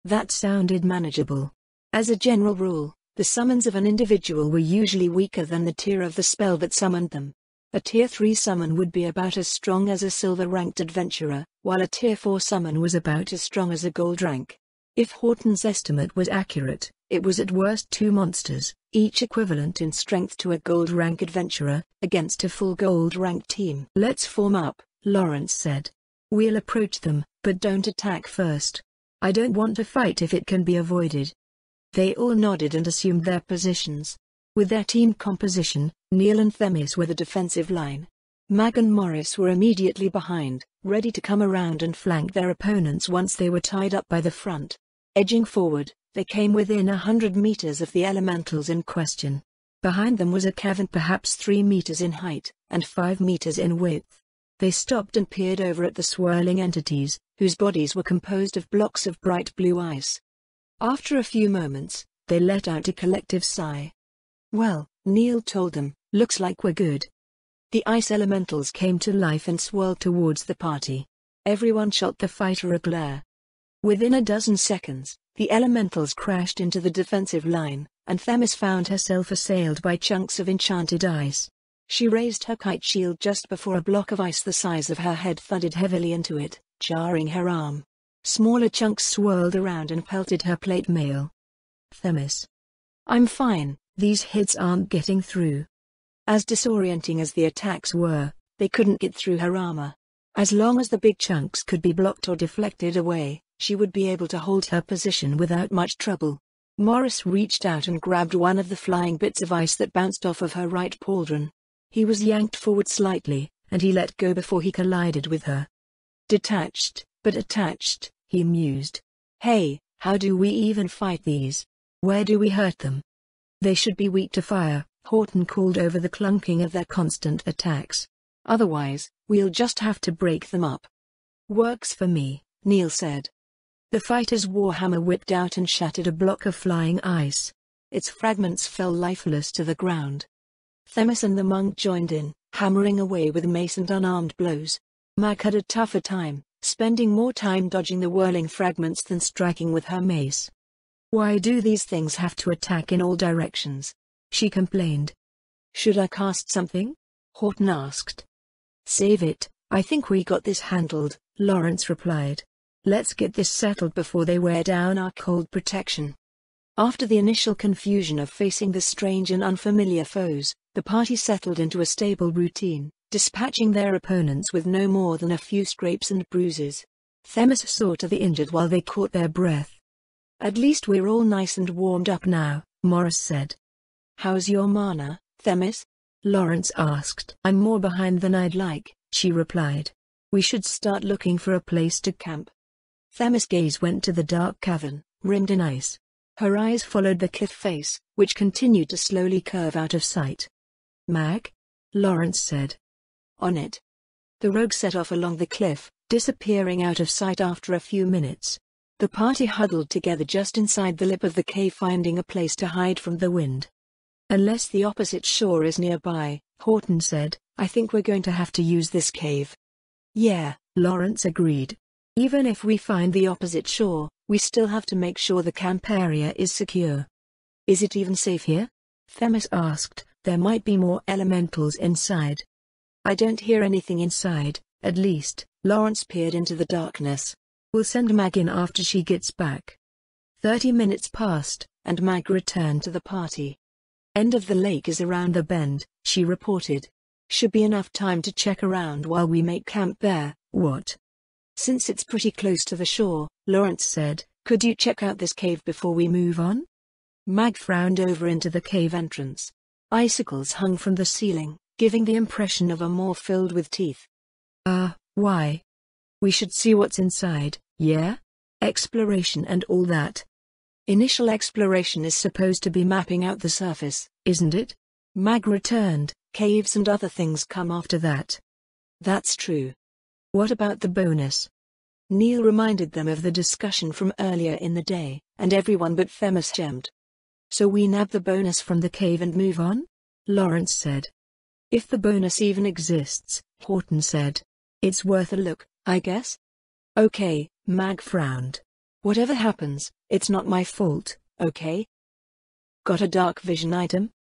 That sounded manageable. As a general rule, the summons of an individual were usually weaker than the tier of the spell that summoned them. A tier 3 summon would be about as strong as a silver-ranked adventurer, while a tier 4 summon was about as strong as a gold rank. If Horton's estimate was accurate, it was at worst 2 monsters, each equivalent in strength to a gold rank adventurer, against a full gold rank team. "Let's form up," Lawrence said. "We'll approach them, but don't attack first. I don't want to fight if it can be avoided." They all nodded and assumed their positions. With their team composition, Neil and Themis were the defensive line. Mag and Morris were immediately behind, ready to come around and flank their opponents once they were tied up by the front. Edging forward, they came within 100 meters of the elementals in question. Behind them was a cavern perhaps 3 meters in height, and 5 meters in width. They stopped and peered over at the swirling entities, whose bodies were composed of blocks of bright blue ice. After a few moments, they let out a collective sigh. "Well," Neil told them, "looks like we're good." The ice elementals came to life and swirled towards the party. Everyone shot the fighter a glare. Within a dozen seconds, the elementals crashed into the defensive line, and Themis found herself assailed by chunks of enchanted ice. She raised her kite shield just before a block of ice the size of her head thudded heavily into it, jarring her arm. Smaller chunks swirled around and pelted her plate mail. "Themis. I'm fine, these hits aren't getting through." As disorienting as the attacks were, they couldn't get through her armor. As long as the big chunks could be blocked or deflected away, she would be able to hold her position without much trouble. Morris reached out and grabbed one of the flying bits of ice that bounced off of her right pauldron. He was yanked forward slightly, and he let go before he collided with her. "Detached, but attached," he mused. "Hey, how do we even fight these? Where do we hurt them?" "They should be weak to fire," Horton called over the clunking of their constant attacks. "Otherwise, we'll just have to break them up." "Works for me," Neil said. The fighter's warhammer whipped out and shattered a block of flying ice. Its fragments fell lifeless to the ground. Themis and the monk joined in, hammering away with mace and unarmed blows. Mag had a tougher time, spending more time dodging the whirling fragments than striking with her mace. "Why do these things have to attack in all directions?" she complained. "Should I cast something?" Horton asked. "Save it, I think we got this handled," Lawrence replied. "Let's get this settled before they wear down our cold protection." After the initial confusion of facing the strange and unfamiliar foes, the party settled into a stable routine, dispatching their opponents with no more than a few scrapes and bruises. Themis saw to the injured while they caught their breath. "At least we're all nice and warmed up now," Morris said. "How's your mana, Themis?" Lawrence asked. "I'm more behind than I'd like," she replied. "We should start looking for a place to camp." Themis' gaze went to the dark cavern, rimmed in ice. Her eyes followed the cliff face, which continued to slowly curve out of sight. "Mag?" Lawrence said. "On it." The rogue set off along the cliff, disappearing out of sight after a few minutes. The party huddled together just inside the lip of the cave, finding a place to hide from the wind. "Unless the opposite shore is nearby," Horton said, "I think we're going to have to use this cave." "Yeah," Lawrence agreed. "Even if we find the opposite shore, we still have to make sure the camp area is secure." "Is it even safe here?" Themis asked. "There might be more elementals inside." "I don't hear anything inside, at least." Lawrence peered into the darkness. "We'll send Mag in after she gets back." 30 minutes passed, and Mag returned to the party. "End of the lake is around the bend," she reported. "Should be enough time to check around while we make camp there." "What?" "Since it's pretty close to the shore," Lawrence said, "could you check out this cave before we move on?" Mag frowned over into the cave entrance. Icicles hung from the ceiling, giving the impression of a maw filled with teeth. Why?" "We should see what's inside, yeah? Exploration and all that." "Initial exploration is supposed to be mapping out the surface, isn't it?" Mag returned. "Caves and other things come after that." "That's true." "What about the bonus?" Neil reminded them of the discussion from earlier in the day, and everyone but Themis gemmed. "So we nab the bonus from the cave and move on?" Lawrence said. "If the bonus even exists," Horton said. "It's worth a look, I guess." "Okay," Mag frowned. "Whatever happens, it's not my fault, okay?" "Got a dark vision item?"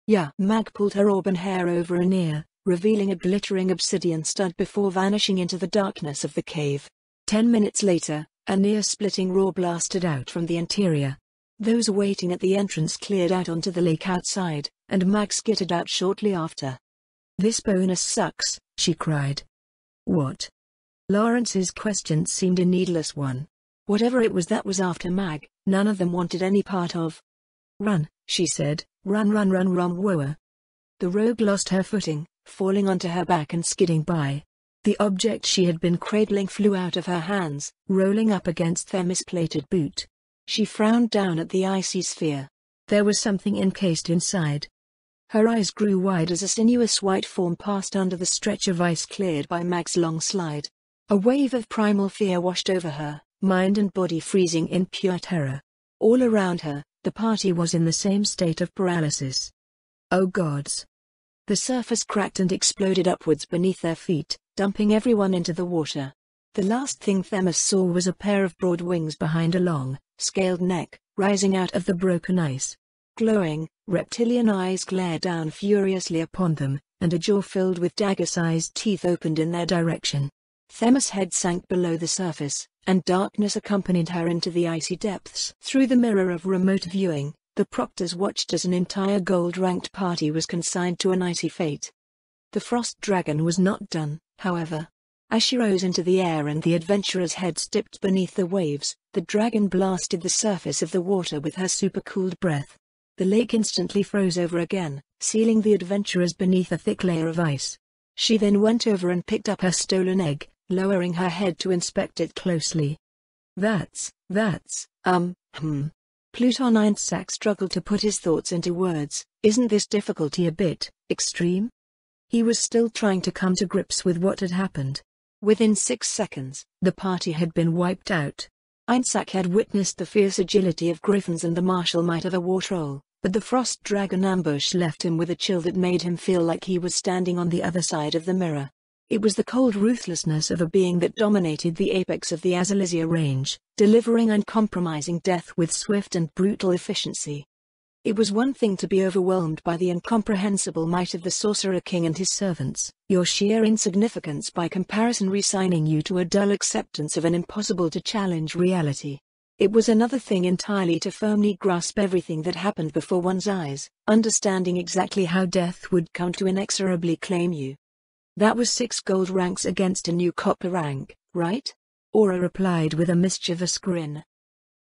"Yeah." Mag pulled her auburn hair over an ear, revealing a glittering obsidian stud before vanishing into the darkness of the cave. 10 minutes later, a near-splitting roar blasted out from the interior. Those waiting at the entrance cleared out onto the lake outside, and Mag skittered out shortly after. "This bonus sucks," she cried. "What?" Lawrence's question seemed a needless one. Whatever it was that was after Mag, none of them wanted any part of. "Run," she said, "run run run run whoa." The rogue lost her footing, falling onto her back and skidding by. The object she had been cradling flew out of her hands, rolling up against Themis' plated boot. She frowned down at the icy sphere. There was something encased inside. Her eyes grew wide as a sinuous white form passed under the stretch of ice cleared by Mag's long slide. A wave of primal fear washed over her, mind and body freezing in pure terror. All around her, the party was in the same state of paralysis. Oh gods! The surface cracked and exploded upwards beneath their feet, dumping everyone into the water. The last thing Themis saw was a pair of broad wings behind a long, scaled neck, rising out of the broken ice. Glowing, reptilian eyes glared down furiously upon them, and a jaw filled with dagger-sized teeth opened in their direction. Themis' head sank below the surface, and darkness accompanied her into the icy depths. Through the mirror of remote viewing, the proctors watched as an entire gold-ranked party was consigned to an icy fate. The frost dragon was not done, however. As she rose into the air and the adventurer's head dipped beneath the waves, the dragon blasted the surface of the water with her super-cooled breath. The lake instantly froze over again, sealing the adventurers beneath a thick layer of ice. She then went over and picked up her stolen egg, lowering her head to inspect it closely. That's, Pluton Einsack struggled to put his thoughts into words. Isn't this difficulty a bit extreme? He was still trying to come to grips with what had happened. Within 6 seconds, the party had been wiped out. Einsak had witnessed the fierce agility of griffins and the martial might of a war troll, but the frost dragon ambush left him with a chill that made him feel like he was standing on the other side of the mirror. It was the cold ruthlessness of a being that dominated the apex of the Azalisia range, delivering uncompromising death with swift and brutal efficiency. It was one thing to be overwhelmed by the incomprehensible might of the Sorcerer King and his servants, your sheer insignificance by comparison resigning you to a dull acceptance of an impossible-to-challenge reality. It was another thing entirely to firmly grasp everything that happened before one's eyes, understanding exactly how death would come to inexorably claim you. That was 6 gold ranks against a new copper rank, right? Aura replied with a mischievous grin.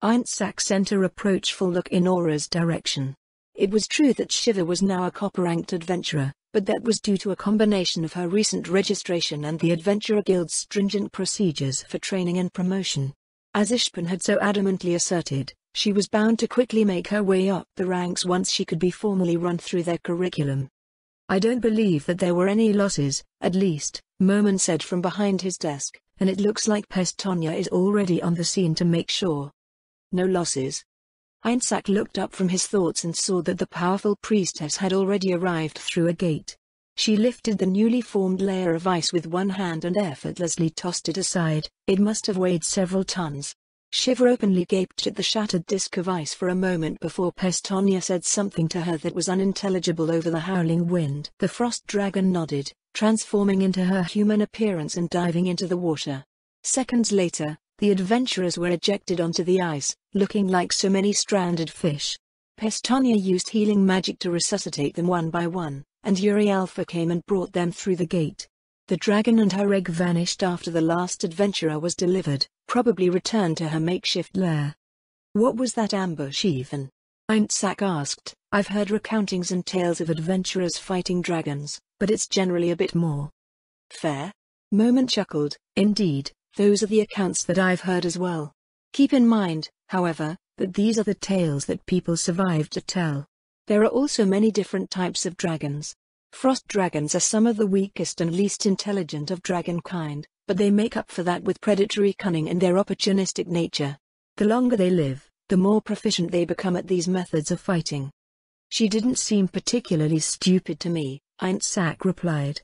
Einsak sent a reproachful look in Aura's direction. It was true that Shiva was now a copper-ranked adventurer, but that was due to a combination of her recent registration and the Adventurer Guild's stringent procedures for training and promotion. As Ishpan had so adamantly asserted, she was bound to quickly make her way up the ranks once she could be formally run through their curriculum. I don't believe that there were any losses, at least, Merman said from behind his desk, and it looks like Pestonia is already on the scene to make sure. No losses. Einsak looked up from his thoughts and saw that the powerful priestess had already arrived through a gate. She lifted the newly formed layer of ice with one hand and effortlessly tossed it aside. It must have weighed several tons. Shiva openly gaped at the shattered disk of ice for a moment before Pestonia said something to her that was unintelligible over the howling wind. The frost dragon nodded, transforming into her human appearance and diving into the water. Seconds later, the adventurers were ejected onto the ice, looking like so many stranded fish. Pestonia used healing magic to resuscitate them one by one, and Yuri Alpha came and brought them through the gate. The dragon and her egg vanished after the last adventurer was delivered, probably returned to her makeshift lair. What was that ambush even? Einsak asked. I've heard recountings and tales of adventurers fighting dragons, but it's generally a bit more fair. Moment chuckled. Indeed, those are the accounts that I've heard as well. Keep in mind, however, that these are the tales that people survived to tell. There are also many different types of dragons. Frost dragons are some of the weakest and least intelligent of dragonkind, but they make up for that with predatory cunning and their opportunistic nature. The longer they live, the more proficient they become at these methods of fighting. She didn't seem particularly stupid to me, Einsak replied.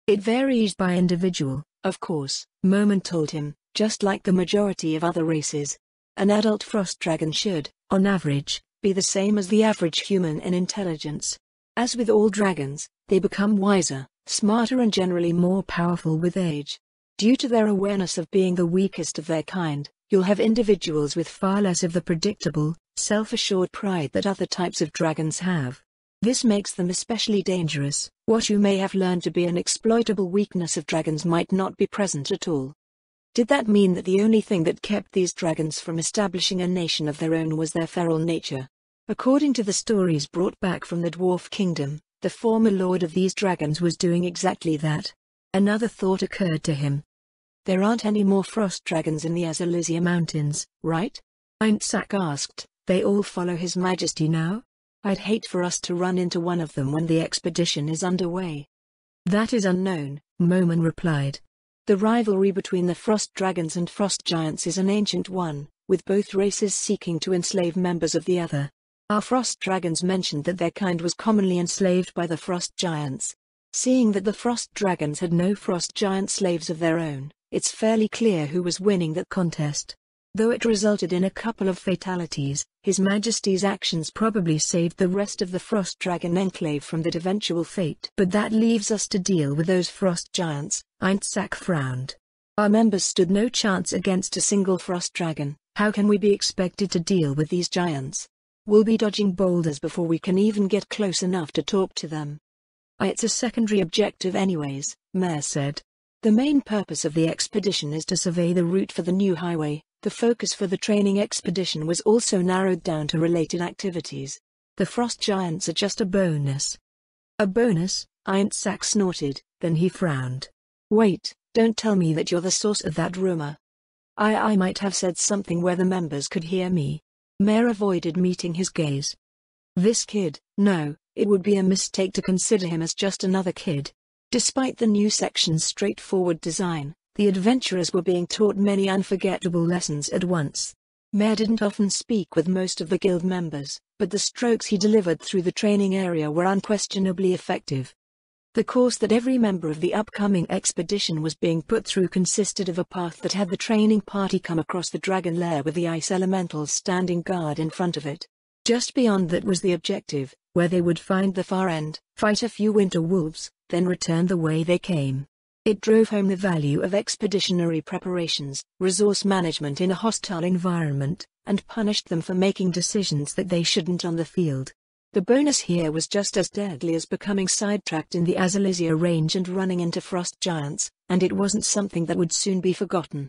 It varies by individual, of course, Merman told him, just like the majority of other races. An adult frost dragon should, on average, be the same as the average human in intelligence. As with all dragons, they become wiser, smarter and generally more powerful with age. Due to their awareness of being the weakest of their kind, you'll have individuals with far less of the predictable, self-assured pride that other types of dragons have. This makes them especially dangerous. What you may have learned to be an exploitable weakness of dragons might not be present at all. Did that mean that the only thing that kept these dragons from establishing a nation of their own was their feral nature? According to the stories brought back from the Dwarf Kingdom, the former lord of these dragons was doing exactly that. Another thought occurred to him. There aren't any more frost dragons in the Azalisia Mountains, right? Einsak asked. They all follow His Majesty now? I'd hate for us to run into one of them when the expedition is underway. That is unknown, Moman replied. The rivalry between the frost dragons and frost giants is an ancient one, with both races seeking to enslave members of the other. Our frost dragons mentioned that their kind was commonly enslaved by the frost giants. Seeing that the frost dragons had no frost giant slaves of their own, it's fairly clear who was winning that contest. Though it resulted in a couple of fatalities, His Majesty's actions probably saved the rest of the Frost Dragon Enclave from that eventual fate. But that leaves us to deal with those frost giants, Einsak frowned. Our members stood no chance against a single frost dragon. How can we be expected to deal with these giants? We'll be dodging boulders before we can even get close enough to talk to them. It's a secondary objective anyways, Mayor said. The main purpose of the expedition is to survey the route for the new highway. The focus for the training expedition was also narrowed down to related activities. The frost giants are just a bonus. A bonus? Einsak snorted, then he frowned. Wait, don't tell me that you're the source of that rumor. I might have said something where the members could hear me. Mayor avoided meeting his gaze. This kid, no, it would be a mistake to consider him as just another kid. Despite the new section's straightforward design, the adventurers were being taught many unforgettable lessons at once. Mare didn't often speak with most of the guild members, but the strokes he delivered through the training area were unquestionably effective. The course that every member of the upcoming expedition was being put through consisted of a path that had the training party come across the dragon lair with the ice elementals standing guard in front of it. Just beyond that was the objective, where they would find the far end, fight a few winter wolves, then return the way they came. It drove home the value of expeditionary preparations, resource management in a hostile environment, and punished them for making decisions that they shouldn't on the field. The bonus here was just as deadly as becoming sidetracked in the Azalisia range and running into frost giants, and it wasn't something that would soon be forgotten.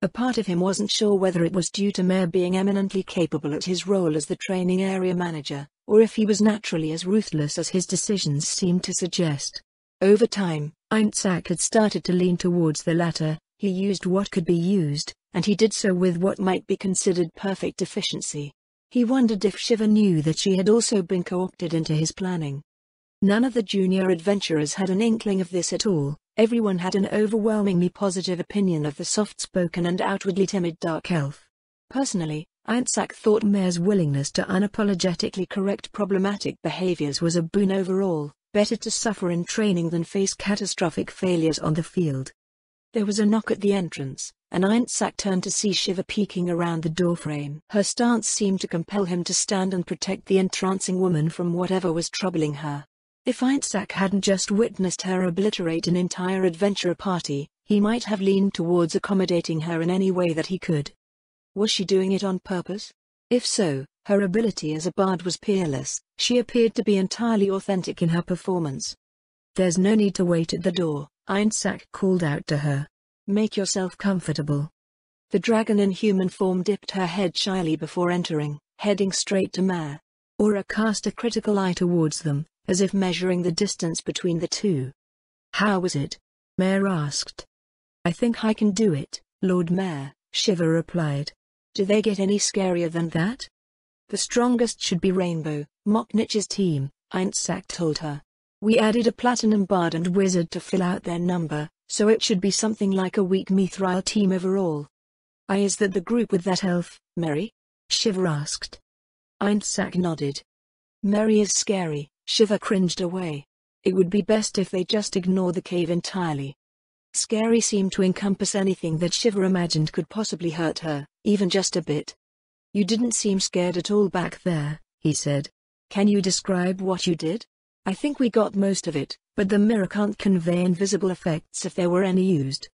A part of him wasn't sure whether it was due to Mare being eminently capable at his role as the training area manager, or if he was naturally as ruthless as his decisions seemed to suggest. Over time, Einzak had started to lean towards the latter. He used what could be used, and he did so with what might be considered perfect efficiency. He wondered if Shiva knew that she had also been co-opted into his planning. None of the junior adventurers had an inkling of this at all. Everyone had an overwhelmingly positive opinion of the soft-spoken and outwardly timid dark elf. Personally, Einzak thought Mare's willingness to unapologetically correct problematic behaviors was a boon overall. Better to suffer in training than face catastrophic failures on the field. There was a knock at the entrance, and Einzak turned to see Shiva peeking around the doorframe. Her stance seemed to compel him to stand and protect the entrancing woman from whatever was troubling her. If Einzak hadn't just witnessed her obliterate an entire adventurer party, he might have leaned towards accommodating her in any way that he could. Was she doing it on purpose? If so, her ability as a bard was peerless. She appeared to be entirely authentic in her performance. "There's no need to wait at the door," Einzak called out to her. "Make yourself comfortable." The dragon in human form dipped her head shyly before entering, heading straight to Mare. Aura cast a critical eye towards them, as if measuring the distance between the two. "How was it?" Mare asked. "I think I can do it, Lord Mare," Shiva replied. "Do they get any scarier than that?" "The strongest should be Rainbow, Moknich's team," Einzak told her. "We added a platinum bard and wizard to fill out their number, so it should be something like a weak mithril team overall." "Is that the group with that elf, Mary?" Shiva asked. Einzak nodded. "Mary is scary," Shiva cringed away. "It would be best if they just ignore the cave entirely." Scary seemed to encompass anything that Shiva imagined could possibly hurt her, even just a bit. "You didn't seem scared at all back there," he said. "Can you describe what you did?" "I think we got most of it, but the mirror can't convey invisible effects if there were any used."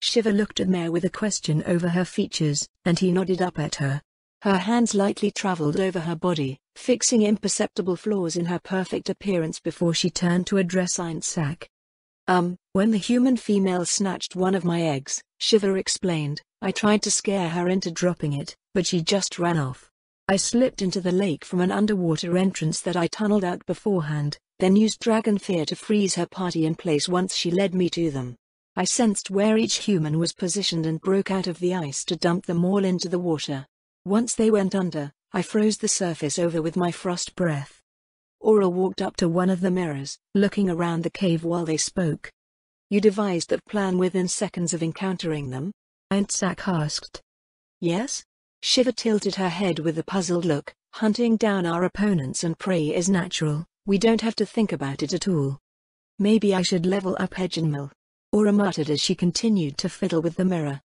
Shiva looked at Mare with a question over her features, and he nodded up at her. Her hands lightly traveled over her body, fixing imperceptible flaws in her perfect appearance before she turned to address Einzak. When the human female snatched one of my eggs," Shiva explained, "I tried to scare her into dropping it, but she just ran off. I slipped into the lake from an underwater entrance that I tunneled out beforehand, then used dragon fear to freeze her party in place once she led me to them. I sensed where each human was positioned and broke out of the ice to dump them all into the water. Once they went under, I froze the surface over with my frost breath." Aura walked up to one of the mirrors, looking around the cave while they spoke. "You devised that plan within seconds of encountering them?" Einzak asked. "Yes?" Shiva tilted her head with a puzzled look. "Hunting down our opponents and prey is natural, we don't have to think about it at all." "Maybe I should level up Hegenmal," Aura muttered as she continued to fiddle with the mirror.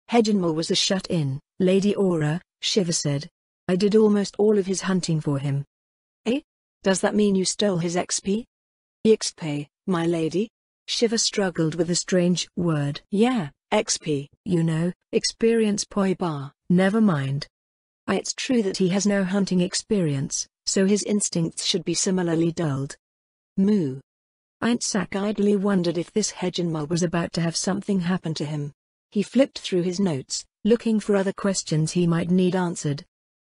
"Hegenmal was a shut-in, Lady Aura," Shiva said. "I did almost all of his hunting for him." "Eh? Does that mean you stole his XP?" "XP, my lady?" Shiva struggled with a strange word. "Yeah, XP, you know, experience point bar." "Never mind. It's true that he has no hunting experience, so his instincts should be similarly dulled." Moo. Einzak idly wondered if this Hegenmal was about to have something happen to him. He flipped through his notes, looking for other questions he might need answered.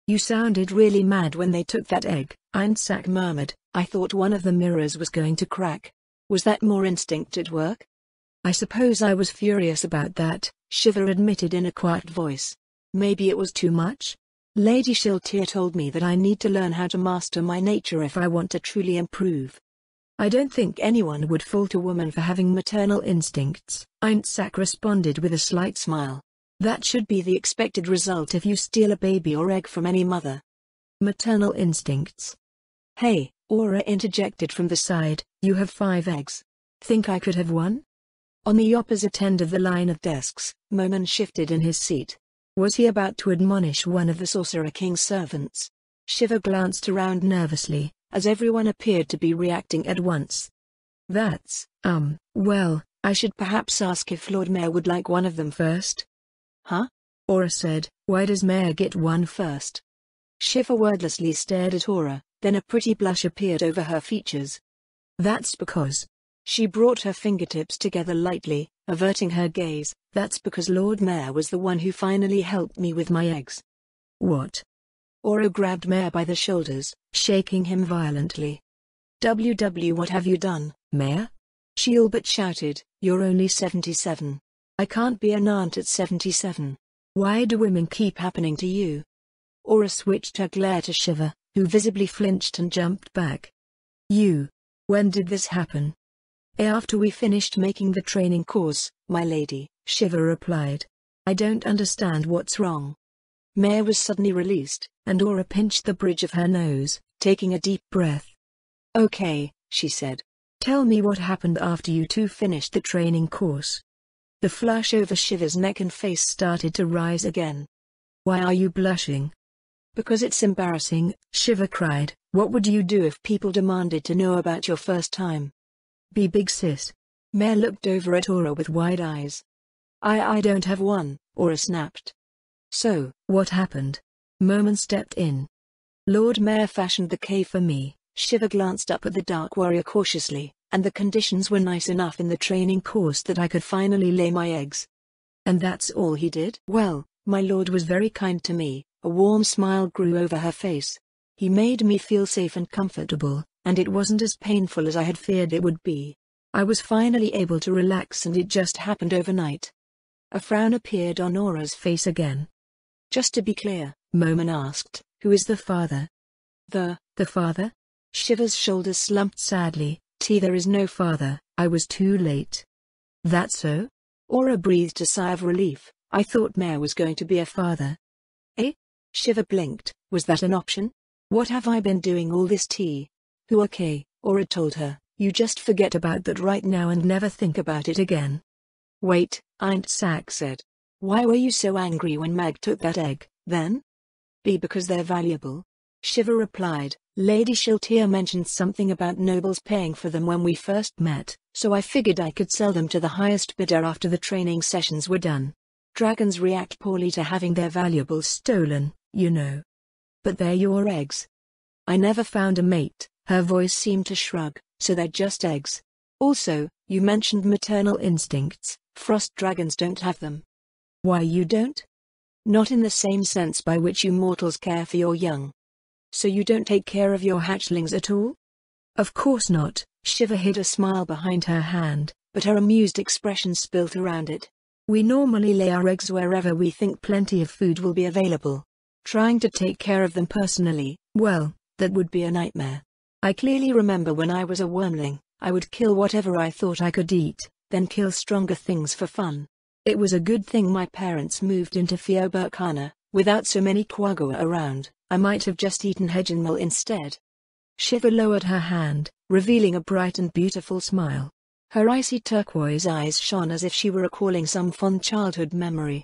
"You sounded really mad when they took that egg," Einzak murmured. "I thought one of the mirrors was going to crack. Was that more instinct at work?" "I suppose I was furious about that," Shiva admitted in a quiet voice. "Maybe it was too much? Lady Shiltir told me that I need to learn how to master my nature if I want to truly improve." "I don't think anyone would fault a woman for having maternal instincts," Einzak responded with a slight smile. That should be the expected result if you steal a baby or egg from any mother. Maternal instincts. Hey, Aura interjected from the side, you have 5 eggs. Think I could have one? On the opposite end of the line of desks, Moman shifted in his seat. Was he about to admonish one of the Sorcerer King's servants? Shiva glanced around nervously, as everyone appeared to be reacting at once. That's, well, I should perhaps ask if Lord Mayor would like one of them first. Huh? Aura said, why does Mayor get one first? Shiva wordlessly stared at Aura, then a pretty blush appeared over her features. That's because. She brought her fingertips together lightly, averting her gaze. That's because Lord Mayor was the one who finally helped me with my eggs. What? Aura grabbed Mayor by the shoulders, shaking him violently. What have you done, Mayor? She all but shouted, you're only 77. I can't be an aunt at 77. Why do women keep happening to you? Aura switched her glare to Shiva, who visibly flinched and jumped back. You. When did this happen? After we finished making the training course, my lady, Shiva replied. I don't understand what's wrong. Mayor was suddenly released, and Aura pinched the bridge of her nose, taking a deep breath. Okay, she said. Tell me what happened after you two finished the training course. The flush over Shiva's neck and face started to rise again. Why are you blushing? Because it's embarrassing, Shiva cried. What would you do if people demanded to know about your first time? Be big sis. Mayor looked over at Aura with wide eyes. I don't have one, Aura snapped. So, what happened? Moman stepped in. Lord Mayor fashioned the cave for me. Shiva glanced up at the Dark Warrior cautiously, and the conditions were nice enough in the training course that I could finally lay my eggs. And that's all he did? Well, my lord was very kind to me. A warm smile grew over her face. He made me feel safe and comfortable, and it wasn't as painful as I had feared it would be. I was finally able to relax, and it just happened overnight. A frown appeared on Aura's face again. Just to be clear, Moman asked, who is the father? The father? Shiva's shoulders slumped sadly. There is no father, I was too late. That so? Aura breathed a sigh of relief. I thought Mayor was going to be a father. Eh? Shiva blinked. Was that an option? What have I been doing all this tea? Okay, Aura told her. You just forget about that right now and never think about it again. Wait, Aunt Sack said. Why were you so angry when Mag took that egg, then? Because they're valuable. Shiva replied. Lady Shiltir mentioned something about nobles paying for them when we first met, so I figured I could sell them to the highest bidder after the training sessions were done. Dragons react poorly to having their valuables stolen, you know. But they're your eggs. I never found a mate. Her voice seemed to shrug. So they're just eggs. Also, you mentioned maternal instincts. Frost dragons don't have them. Why you don't? Not in the same sense by which you mortals care for your young. So you don't take care of your hatchlings at all? Of course not. Shiva hid a smile behind her hand, but her amused expression spilt around it. We normally lay our eggs wherever we think plenty of food will be available. Trying to take care of them personally, well, that would be a nightmare. I clearly remember when I was a wormling, I would kill whatever I thought I could eat, then kill stronger things for fun. It was a good thing my parents moved into Fioburkana. Without so many Quagga around, I might have just eaten Hegenmal instead. Shiva lowered her hand, revealing a bright and beautiful smile. Her icy turquoise eyes shone as if she were recalling some fond childhood memory.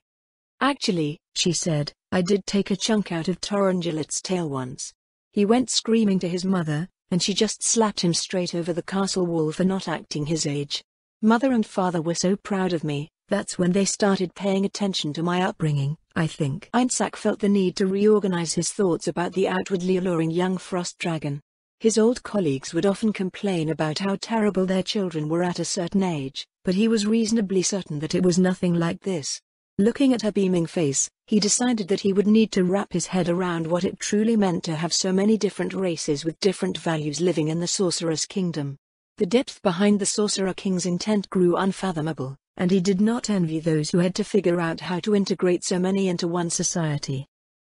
Actually, she said, I did take a chunk out of Torungilat's tail once. He went screaming to his mother, and she just slapped him straight over the castle wall for not acting his age. Mother and father were so proud of me. That's when they started paying attention to my upbringing, I think. Einsak felt the need to reorganize his thoughts about the outwardly alluring young frost dragon. His old colleagues would often complain about how terrible their children were at a certain age, but he was reasonably certain that it was nothing like this. Looking at her beaming face, he decided that he would need to wrap his head around what it truly meant to have so many different races with different values living in the Sorcerer's Kingdom. The depth behind the Sorcerer King's intent grew unfathomable, and he did not envy those who had to figure out how to integrate so many into one society.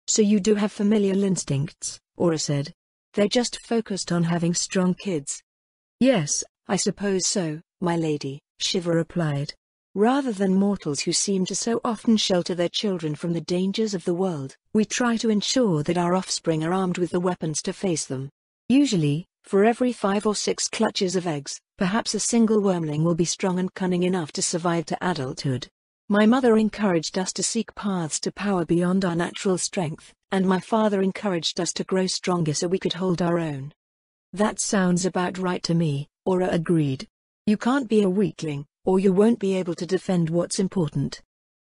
So you do have familial instincts, Aura said. They're just focused on having strong kids. Yes, I suppose so, my lady, Shiva replied. Rather than mortals who seem to so often shelter their children from the dangers of the world, we try to ensure that our offspring are armed with the weapons to face them. Usually, for every 5 or 6 clutches of eggs, perhaps a single wormling will be strong and cunning enough to survive to adulthood. My mother encouraged us to seek paths to power beyond our natural strength, and my father encouraged us to grow stronger so we could hold our own. That sounds about right to me, Aura agreed. You can't be a weakling, or you won't be able to defend what's important.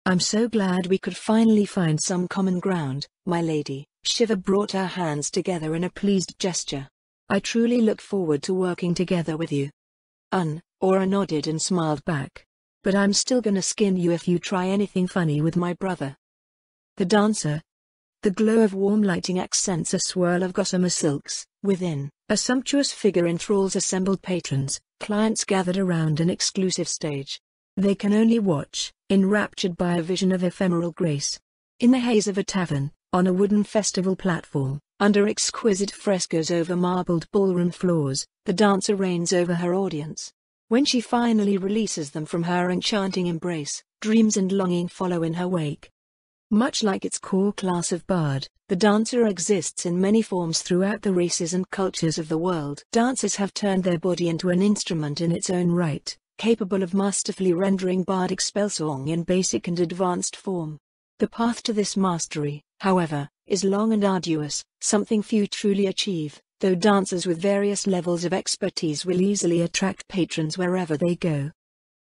I'm so glad we could finally find some common ground, my lady. Shiva brought her hands together in a pleased gesture. I truly look forward to working together with you. Aura nodded and smiled back. But I'm still gonna skin you if you try anything funny with my brother. The dancer. The glow of warm lighting accents a swirl of gossamer silks. Within, a sumptuous figure enthralls assembled patrons, clients gathered around an exclusive stage. They can only watch, enraptured by a vision of ephemeral grace. In the haze of a tavern, on a wooden festival platform, under exquisite frescoes over marbled ballroom floors, the dancer reigns over her audience. When she finally releases them from her enchanting embrace, dreams and longing follow in her wake. Much like its core class of bard, the dancer exists in many forms throughout the races and cultures of the world. Dancers have turned their body into an instrument in its own right, capable of masterfully rendering bardic spellsong in basic and advanced form. The path to this mastery, however, is long and arduous, something few truly achieve, though dancers with various levels of expertise will easily attract patrons wherever they go.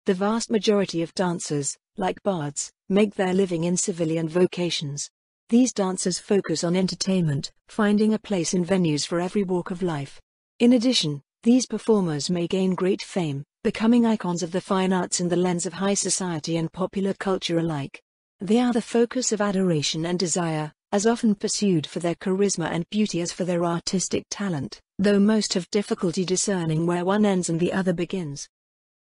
The vast majority of dancers, like bards, make their living in civilian vocations. These dancers focus on entertainment, finding a place in venues for every walk of life. In addition, these performers may gain great fame, becoming icons of the fine arts in the lens of high society and popular culture alike. They are the focus of adoration and desire, as often pursued for their charisma and beauty as for their artistic talent, though most have difficulty discerning where one ends and the other begins.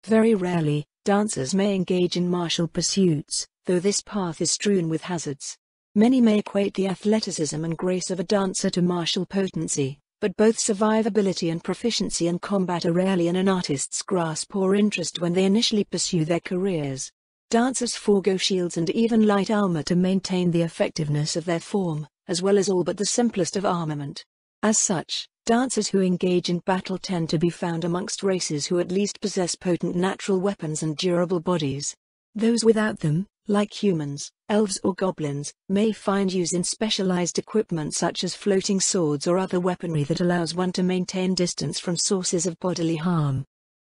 Very rarely, dancers may engage in martial pursuits, though this path is strewn with hazards. Many may equate the athleticism and grace of a dancer to martial potency, but both survivability and proficiency in combat are rarely in an artist's grasp or interest when they initially pursue their careers. Dancers forego shields and even light armor to maintain the effectiveness of their form, as well as all but the simplest of armament. As such, dancers who engage in battle tend to be found amongst races who at least possess potent natural weapons and durable bodies. Those without them, like humans, elves or goblins, may find use in specialized equipment such as floating swords or other weaponry that allows one to maintain distance from sources of bodily harm.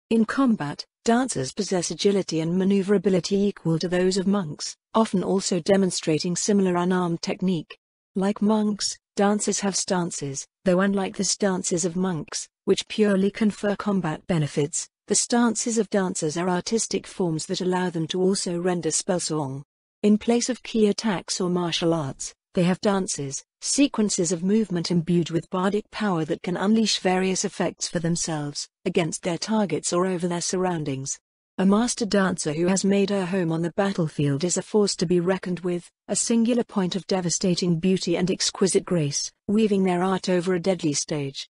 In combat, dancers possess agility and maneuverability equal to those of monks, often also demonstrating similar unarmed technique. Like monks, dancers have stances, though unlike the stances of monks, which purely confer combat benefits, the stances of dancers are artistic forms that allow them to also render spellsong. In place of key attacks or martial arts, they have dances, sequences of movement imbued with bardic power that can unleash various effects for themselves, against their targets or over their surroundings. A master dancer who has made her home on the battlefield is a force to be reckoned with, a singular point of devastating beauty and exquisite grace, weaving their art over a deadly stage.